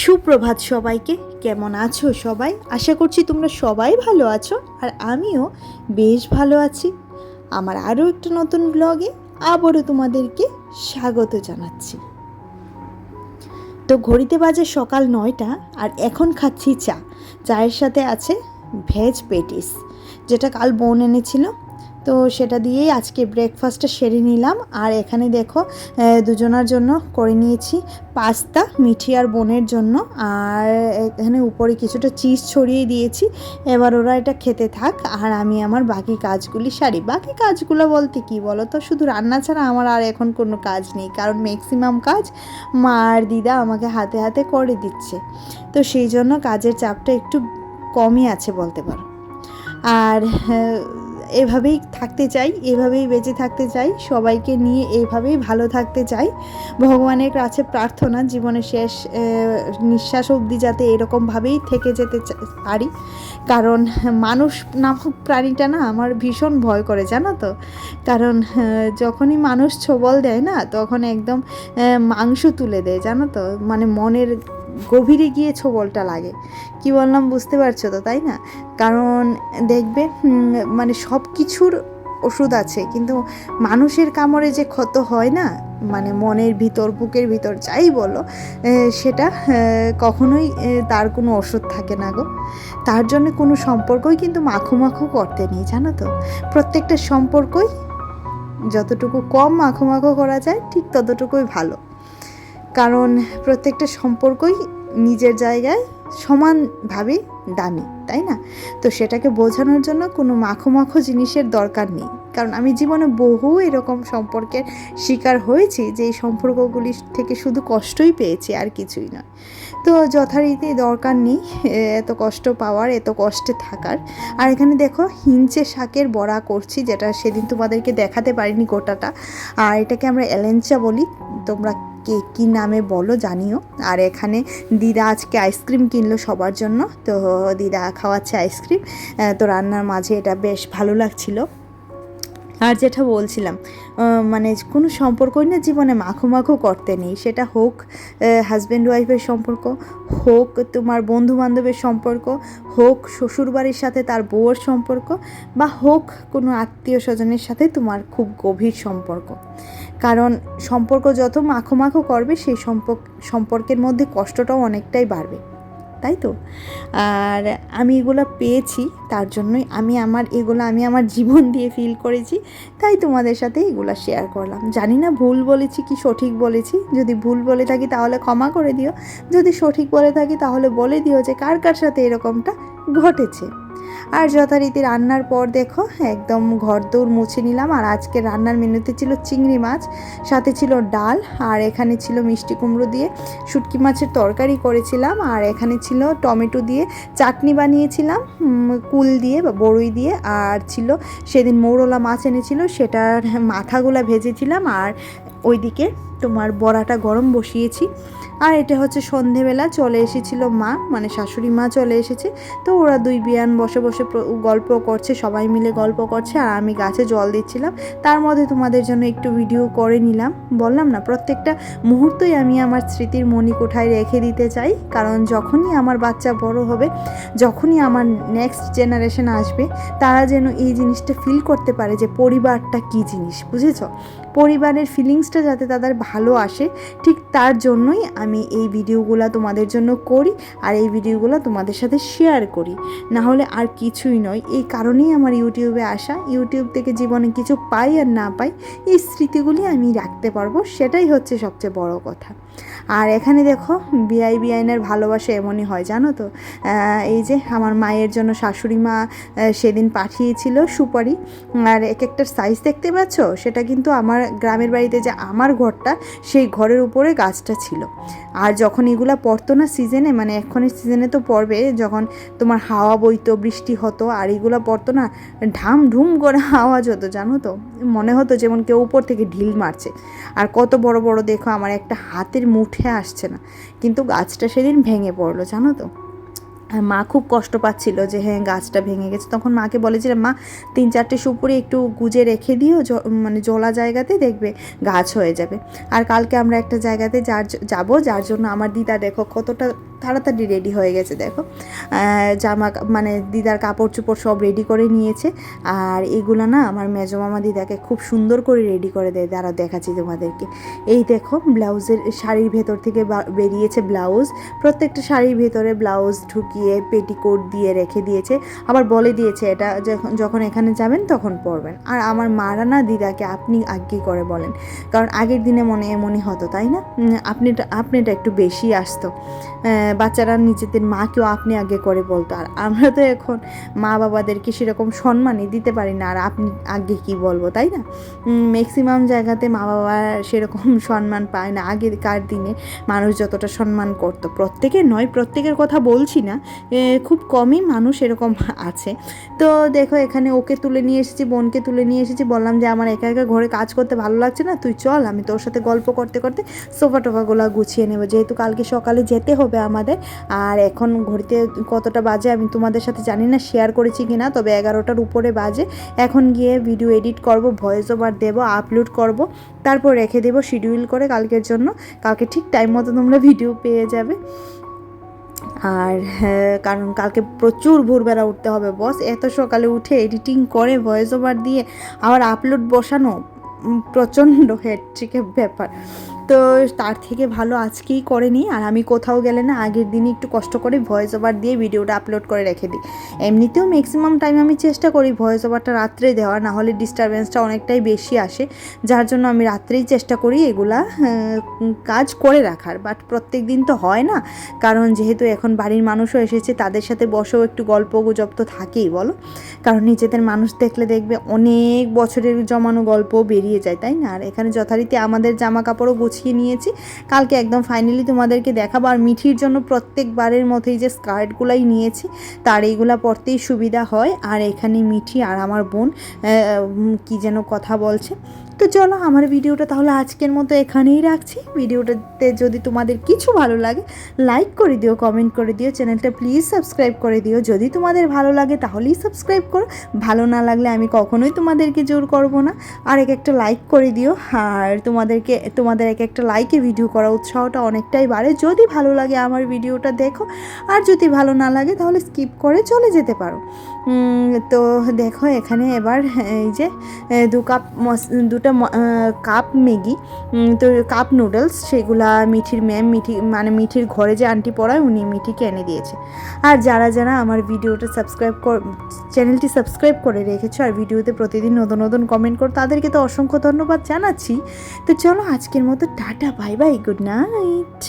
সুপ্রভাত সবাইকে। কেমন আছো সবাই? আশা করছি তোমরা সবাই ভালো আছো, আর আমিও বেশ ভালো আছি। আমার আরও একটা নতুন ব্লগে আবারও তোমাদেরকে স্বাগত জানাচ্ছি। তো ঘড়িতে বাজে সকাল 9টা, আর এখন খাচ্ছি চা। চায়ের সাথে আছে ভেজ পেটিস, যেটা কাল বোন এনেছিল। তো সেটা দিয়েই আজকে ব্রেকফাস্টটা সেরে নিলাম। আর এখানে দেখো দুজনার জন্য করে নিয়েছি পাস্তা, মিঠি আর বোনের জন্য। আর এখানে উপরে কিছুটা চিজ ছড়িয়ে দিয়েছি। এবার ওরা এটা খেতে থাক, আর আমি আমার বাকি কাজগুলি সারি। বাকি কাজগুলো বলতে কি বলো তো, শুধু রান্না ছাড়া আমার আর এখন কোনো কাজ নেই, কারণ ম্যাক্সিমাম কাজ মা আর দিদা আমাকে হাতে হাতে করে দিচ্ছে। তো সেই জন্য কাজের চাপটা একটু কমই আছে বলতে পারো। আর এভাবেই থাকতে চাই, এভাবেই বেঁচে থাকতে চাই, সবাইকে নিয়ে এভাবেই ভালো থাকতে চাই। ভগবানের কাছে প্রার্থনা জীবনের শেষ নিঃশ্বাস অবধি যাতে এরকমভাবেই থেকে যেতে পারি। কারণ মানুষ নামক প্রাণীটা না আমার ভীষণ ভয় করে, জানো তো। কারণ যখনই মানুষ ছোবল দেয় না, তখন একদম মাংস তুলে দেয়, জানো তো। মানে মনের গভীরে গিয়ে ছোবলটা লাগে। কি বললাম বুঝতে পারছো তো, তাই না? কারণ দেখবে মানে সব কিছুর ওষুধ আছে, কিন্তু মানুষের কামড়ে যে ক্ষত হয় না, মানে মনের ভিতর, বুকের ভিতর, যাই বলো, সেটা কখনোই তার কোনো ওষুধ থাকে না গো। তার জন্য কোনো সম্পর্কই কিন্তু মাখো মাখো করতে নেই, জানো তো। প্রত্যেকটা সম্পর্কই যতটুকু কম মাখো মাখো করা যায় ঠিক ততটুকুই ভালো। কারণ প্রত্যেকটা সম্পর্কই নিজের জায়গায় সমানভাবে দামি, তাই না? তো সেটাকে বোঝানোর জন্য কোনো মাখো মাখো জিনিসের দরকার নেই। কারণ আমি জীবনে বহু এরকম সম্পর্কের শিকার হয়েছি, যে এই সম্পর্কগুলি থেকে শুধু কষ্টই পেয়েছি, আর কিছুই নয়। তো যথারীতি দরকার নেই এত কষ্ট পাওয়ার, এত কষ্টে থাকার। আর এখানে দেখো হিঞ্চে শাকের বড়া করছি, যেটা সেদিন তোমাদেরকে দেখাতে পারিনি গোটাটা। আর এটাকে আমরা এলেঞ্চা বলি, তোমরা কে কী নামে বলো জানিও। আর এখানে দিদা আজকে আইসক্রিম কিনলো সবার জন্য, তো দিদা খাওয়াচ্ছে আইসক্রিম। তো রান্নার মাঝে এটা বেশ ভালো লাগছিলো। আর যেটা বলছিলাম, মানে কোনো সম্পর্কই না জীবনে মাখো মাখো করতে নেই। সেটা হোক হাজব্যান্ড ওয়াইফের সম্পর্ক, হোক তোমার বন্ধু বান্ধবের সম্পর্ক, হোক শ্বশুরবাড়ির সাথে তার বউয়ের সম্পর্ক, বা হোক কোনো আত্মীয় স্বজনের সাথে তোমার খুব গভীর সম্পর্ক। কারণ সম্পর্ক যত মাখো মাখো করবে, সেই সম্পর্কের মধ্যে কষ্টটাও অনেকটাই বাড়বে, তাই তো। আর আমি এগুলো পেয়েছি, তার জন্যই আমি আমার জীবন দিয়ে ফিল করেছি, তাই তোমাদের সাথে এগুলো শেয়ার করলাম। জানি না ভুল বলেছি কি সঠিক বলেছি। যদি ভুল বলে থাকি তাহলে ক্ষমা করে দিও, যদি সঠিক বলে থাকি তাহলে বলে দিও যে কার কার সাথে এরকমটা ঘটেছে। আর যথারীতি রান্নার পর দেখো একদম ঘরদৌড় মুছে নিলাম। আর আজকে রান্নার মেনুতে ছিল চিংড়ি মাছ, সাথে ছিল ডাল, আর এখানে ছিল মিষ্টি কুমড়ো দিয়ে শুটকি মাছের তরকারি করেছিলাম, আর এখানে ছিল টমেটো দিয়ে চাটনি বানিয়েছিলাম, কুল দিয়ে বা বড়ই দিয়ে, আর ছিল সেদিন মৌরলা মাছ এনেছিল, সেটার মাথাগুলা ভেজেছিলাম। আর ওইদিকে তোমার বড়াটা গরম বসিয়েছি। আর এটা হচ্ছে সন্ধেবেলা চলে এসেছিল মা, মানে শাশুড়ি মা চলে এসেছে। তো ওরা দুই বিয়ান বসে বসে গল্প করছে, সবাই মিলে গল্প করছে, আর আমি গাছে জল দিচ্ছিলাম। তার মধ্যে তোমাদের জন্য একটু ভিডিও করে নিলাম। বললাম না, প্রত্যেকটা মুহূর্তই আমি আমার স্মৃতির মণিকোঠায় রেখে দিতে চাই। কারণ যখনই আমার বাচ্চা বড় হবে, যখনই আমার নেক্সট জেনারেশন আসবে, তারা যেন এই জিনিসটা ফিল করতে পারে যে পরিবারটা কী জিনিস, বুঝেছ? পরিবারের ফিলিংসটা যাতে তাদের ভালো আসে, ঠিক তার জন্যই আমি এই ভিডিওগুলো তোমাদের জন্য করি, আর এই ভিডিওগুলো তোমাদের সাথে শেয়ার করি। না হলে আর কিছুই নয়। এই কারণেই আমার ইউটিউবে আসা। ইউটিউব থেকে জীবনে কিছু পাই আর না পাই, এই স্মৃতিগুলি আমি রাখতে পারবো, সেটাই হচ্ছে সবচেয়ে বড় কথা। আর এখানে দেখো বিআইনের ভালোবাসা এমনই হয়, জানো তো। এই যে আমার মায়ের জন্য শাশুড়ি মা সেদিন পাঠিয়েছিল সুপারি, আর এক একটার সাইজ দেখতে পাচ্ছ। সেটা কিন্তু আমার গ্রামের বাড়িতে যে আমার ঘরটা, সেই ঘরের উপরে গাছটা ছিল। আর যখন এগুলা পড়তো না সিজনে, মানে এখনের সিজনে তো পড়বে, যখন তোমার হাওয়া বইতো, বৃষ্টি হতো, আর এগুলো পড়তো না, ঢাম ঢুম করে আওয়াজ হতো, জানো তো। মনে হতো যেমন কেউ উপর থেকে ঢিল মারছে। আর কত বড় বড় দেখো, আমার একটা হাতের মুঠে আসছে না, কিন্তু গাছটা সেদিন ভেঙে পড়লো, জানো তো। মা খুব কষ্ট পাচ্ছিল যে হ্যাঁ গাছটা ভেঙে গেছে। তখন মাকে বলেছিলাম, মা 3-4টে সুপুরি একটু গুজে রেখে দিও, মানে জলা জায়গাতে, দেখবে গাছ হয়ে যাবে। আর কালকে আমরা একটা জায়গাতে যাবো, যার জন্য আমার দিদা দেখো কতটা তাড়াতাড়ি রেডি হয়ে গেছে। দেখো জামা মানে দিদার কাপড় চোপড় সব রেডি করে নিয়েছে। আর এগুলো না আমার মেজো মামা দিদাকে খুব সুন্দর করে রেডি করে দেয়। দাঁড়া দেখাচ্ছি তোমাদেরকে। এই দেখো ব্লাউজের শাড়ির ভেতর থেকে বেরিয়েছে ব্লাউজ, প্রত্যেকটা শাড়ির ভেতরে ব্লাউজ ঢুকিয়ে পেটিকোট দিয়ে রেখে দিয়েছে। আবার বলে দিয়েছে এটা যখন এখানে যাবেন তখন পরবেন। আর আমার মারা না দিদাকে আপনি আজ্ঞে করে বলেন, কারণ আগের দিনে মনে এমনই হতো, তাই না? আপনিটা একটু বেশি আসতো, বাচ্চারা নিজেদের মাকেও আপনি আগে করে বলতো। আর আমরা তো এখন মা বাবাদেরকে সেরকম সম্মানই দিতে পারি না, আর আপনি আগে কি বলবো, তাই না? ম্যাক্সিমাম জায়গাতে মা বাবা সেরকম সম্মান পায় না। আগেকার দিনে মানুষ যতটা সম্মান করতো, প্রত্যেকের নয়, প্রত্যেকের কথা বলছি না, খুব কমই মানুষ এরকম আছে। তো দেখো এখানে ওকে তুলে নিয়ে এসেছি, বোনকে তুলে নিয়ে এসেছি। বললাম যে আমার একা একা ঘরে কাজ করতে ভালো লাগছে না, তুই চল, আমি তোর সাথে গল্প করতে করতে সোফা টোফাগুলো গুছিয়ে নেবো, যেহেতু কালকে সকালে যেতে হবে আমাদের। আর এখন ঘড়িতে কতটা বাজে আমি তোমাদের সাথে জানি না, শেয়ার করেছি কিনা, তবে 11টার উপরে বাজে। এখন গিয়ে ভিডিও এডিট করব, ভয়েস ওভার দেবো, আপলোড করব, তারপর রেখে দেবো শিডিউল করে কালকের জন্য। কালকে ঠিক টাইম মতো তোমরা ভিডিও পেয়ে যাবে। আর কারণ কালকে প্রচুর ভোরবেলা উঠতে হবে বস, এত সকালে উঠে এডিটিং করে ভয়েস ওভার দিয়ে আবার আপলোড বসানো প্রচণ্ড হেডট্রিকের ব্যাপার। তো তার থেকে ভালো আজকেই করে নিই। আর আমি কোথাও গেলে না আগের দিনই একটু কষ্ট করে ভয়েস ওভার দিয়ে ভিডিওটা আপলোড করে রেখে দিই। এমনিতেও ম্যাক্সিমাম টাইম আমি চেষ্টা করি ভয়েস ওভারটা রাত্রে দেওয়ার, না হলে ডিস্টারবেন্সটা অনেকটাই বেশি আসে, যার জন্য আমি রাত্রেই চেষ্টা করি এগুলা কাজ করে রাখার। বাট প্রত্যেক দিন তো হয় না, কারণ যেহেতু এখন বাড়ির মানুষও এসেছে, তাদের সাথে বসেও একটু গল্প গুজব তো থাকেই বলো, কারণ নিজেদের মানুষ দেখলে দেখবে অনেক বছরের জমানো গল্প বেরিয়ে যায়, তাই না? আর এখানে যথারীতি আমাদের জামা কাপড়ও গুছিয়ে নিয়েছি, কালকে একদম ফাইনালি তোমাদেরকে দেখাবো। আর মিঠির জন্য প্রত্যেকবারের মতোই যে স্কার্টগুলাই নিয়েছি, তার এইগুলা পরতেই সুবিধা হয়। আর এখানে মিঠি আর আমার বোন কি যেন কথা বলছে। তো চলো আমার ভিডিওটা তাহলে আজকের মতো এখানেই রাখছি। ভিডিওটাতে যদি তোমাদের কিছু ভালো লাগে লাইক করে দিও, কমেন্ট করে দিও, চ্যানেলটা প্লিজ সাবস্ক্রাইব করে দিও। যদি তোমাদের ভালো লাগে তাহলেই সাবস্ক্রাইব করো, ভালো না লাগলে আমি কখনোই তোমাদেরকে জোর করব না। আর একটা লাইক করে দিও। আর তোমাদের একটা লাইকে ভিডিও করা উৎসাহটা অনেকটাই বাড়ে। যদি ভালো লাগে আমার ভিডিওটা দেখো, আর যদি ভালো না লাগে তাহলে স্কিপ করে চলে যেতে পারো। তো দেখো এখানে এবার এই যে দুটা কাপ ম্যাগি, তো কাপ নুডলস, সেগুলা মিঠির মিঠির ঘরে যে আন্টি পড়ায় উনি মিঠিকে এনে দিয়েছে। আর যারা যারা আমার ভিডিওটা চ্যানেলটি সাবস্ক্রাইব করে রেখেছো আর ভিডিওতে প্রতিদিন নতুন নতুন কমেন্ট করো, তাদেরকে তো অসংখ্য ধন্যবাদ জানাচ্ছি। তো চলো আজকের মতো tata, bye bye, good night.